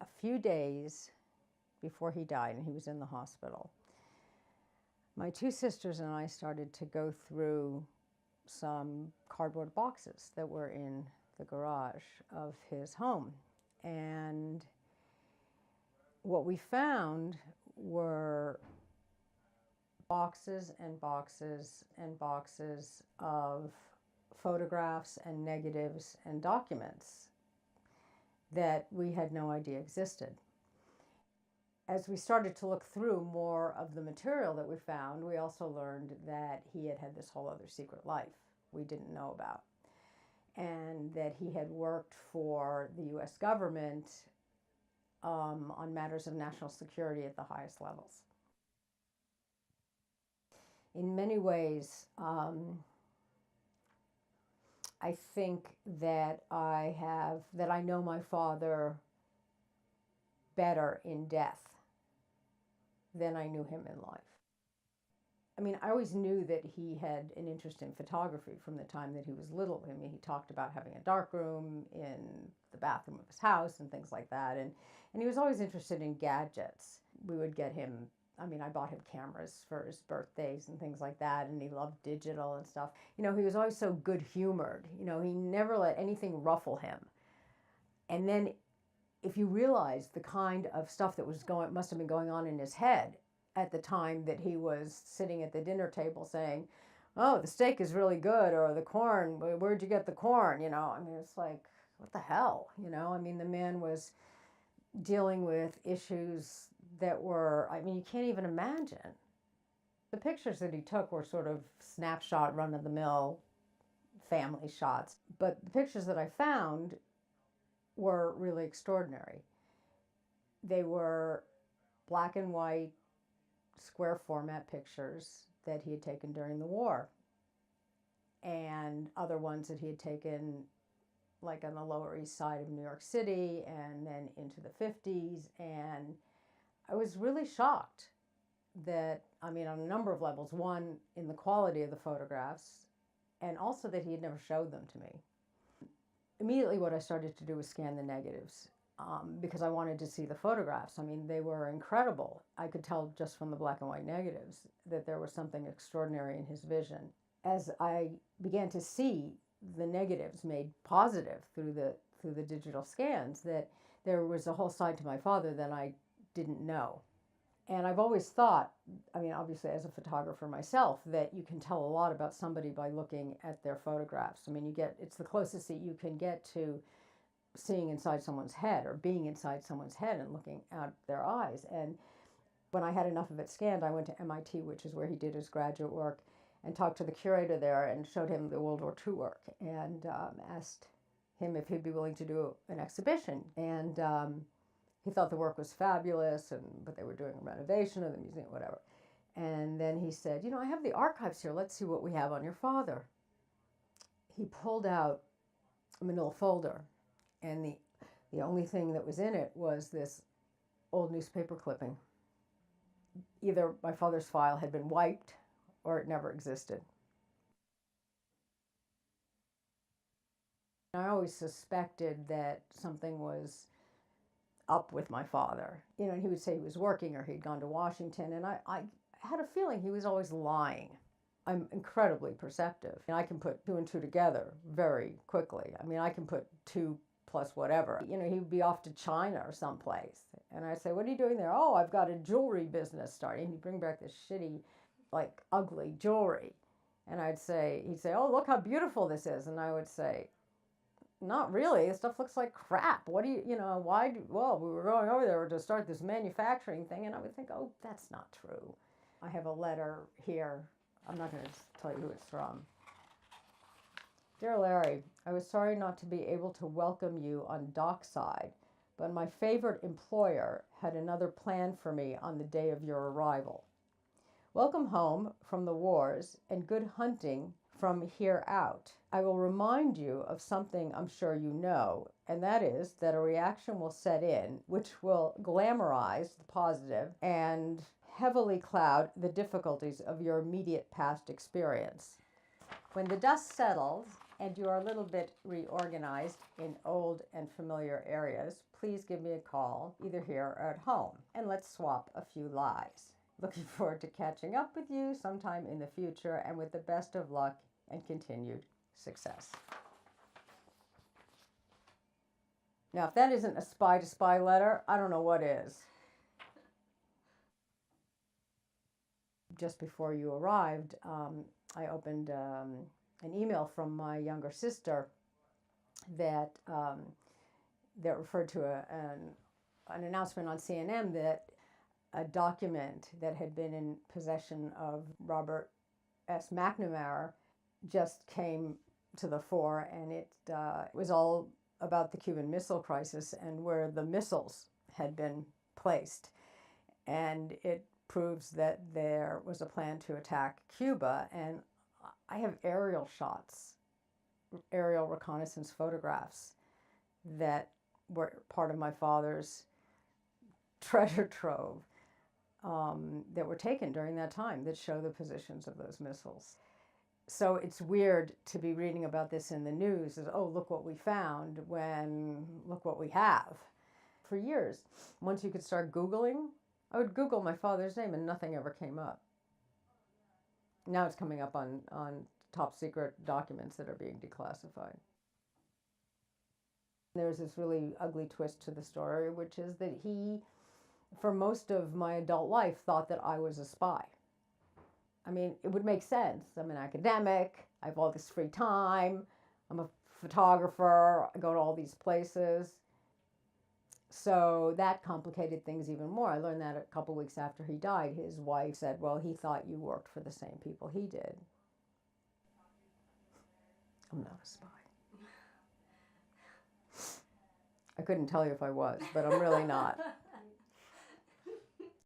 a few days before he died, and he was in the hospital, my two sisters and I started to go through some cardboard boxes that were in the garage of his home. And what we found were boxes and boxes and boxes of photographs and negatives and documents that we had no idea existed. As we started to look through more of the material that we found, we also learned that he had had this whole other secret life we didn't know about, and that he had worked for the US government on matters of national security at the highest levels. In many ways, I think that I know my father better in death than I knew him in life. I mean, I always knew that he had an interest in photography from the time that he was little. I mean, he talked about having a darkroom in the bathroom of his house and things like that. And he was always interested in gadgets. We would get him, I mean, I bought him cameras for his birthdays and things like that. And he loved digital and stuff. You know, he was always so good-humored. You know, he never let anything ruffle him. And then if you realize the kind of stuff that must have been going on in his head at the time that he was sitting at the dinner table saying, "Oh, the steak is really good," or "the corn, where'd you get the corn?" You know, I mean, it's like, what the hell? You know, I mean, the man was dealing with issues that were, I mean, you can't even imagine. The pictures that he took were sort of snapshot, run-of-the-mill family shots. But the pictures that I found were really extraordinary. They were black and white, square format pictures that he had taken during the war, and other ones that he had taken like on the Lower East Side of New York City and then into the 50s. And I was really shocked that, I mean, on a number of levels, one, in the quality of the photographs, and also that he had never showed them to me. Immediately what I started to do was scan the negatives. Because I wanted to see the photographs. I mean, they were incredible. I could tell just from the black and white negatives that there was something extraordinary in his vision. As I began to see the negatives made positive through the digital scans, that there was a whole side to my father that I didn't know. And I've always thought, I mean, obviously as a photographer myself, that you can tell a lot about somebody by looking at their photographs. I mean, it's the closest that you can get to seeing inside someone's head or being inside someone's head and looking out their eyes. And when I had enough of it scanned, I went to MIT, which is where he did his graduate work, and talked to the curator there and showed him the World War II work and asked him if he'd be willing to do an exhibition. And he thought the work was fabulous, but they were doing a renovation of the museum, whatever. And then he said, "You know, I have the archives here. Let's see what we have on your father." He pulled out a manila folder, and the only thing that was in it was this old newspaper clipping. Either my father's file had been wiped or it never existed. I always suspected that something was up with my father. You know, and he would say he was working or he'd gone to Washington, and I had a feeling he was always lying. I'm incredibly perceptive, and I can put two and two together very quickly. I mean, I can put two plus whatever. You know, he would be off to China or someplace. And I'd say, "What are you doing there?" "Oh, I've got a jewelry business starting." He'd bring back this shitty, like, ugly jewelry. And he'd say, "Oh, look how beautiful this is." And I would say, "Not really. This stuff looks like crap. What do you know, well, we were going over there to start this manufacturing thing." And I would think, "Oh, that's not true." I have a letter here. I'm not going to tell you who it's from. "Dear Larry, I was sorry not to be able to welcome you on dockside, but my favorite employer had another plan for me on the day of your arrival. Welcome home from the wars and good hunting from here out. I will remind you of something I'm sure you know, and that is that a reaction will set in which will glamorize the positive and heavily cloud the difficulties of your immediate past experience. When the dust settles and you are a little bit reorganized in old and familiar areas, please give me a call, either here or at home, and let's swap a few lies. Looking forward to catching up with you sometime in the future, and with the best of luck and continued success. Now, if that isn't a spy to spy letter, I don't know what is. Just before you arrived, I opened an email from my younger sister that referred to an announcement on CNN that a document that had been in possession of Robert S. McNamara just came to the fore, and it was all about the Cuban Missile Crisis and where the missiles had been placed. And it proves that there was a plan to attack Cuba, and I have aerial shots, aerial reconnaissance photographs that were part of my father's treasure trove that were taken during that time that show the positions of those missiles. So it's weird to be reading about this in the news as, oh, look what we found, when look what we have. For years, once you could start Googling, I would Google my father's name and nothing ever came up. Now it's coming up on top secret documents that are being declassified. There's this really ugly twist to the story, which is that he, for most of my adult life, thought that I was a spy. I mean, it would make sense. I'm an academic, I have all this free time, I'm a photographer, I go to all these places. So that complicated things even more. I learned that a couple weeks after he died. His wife said, well, he thought you worked for the same people he did. I'm not a spy. I couldn't tell you if I was, but I'm really not.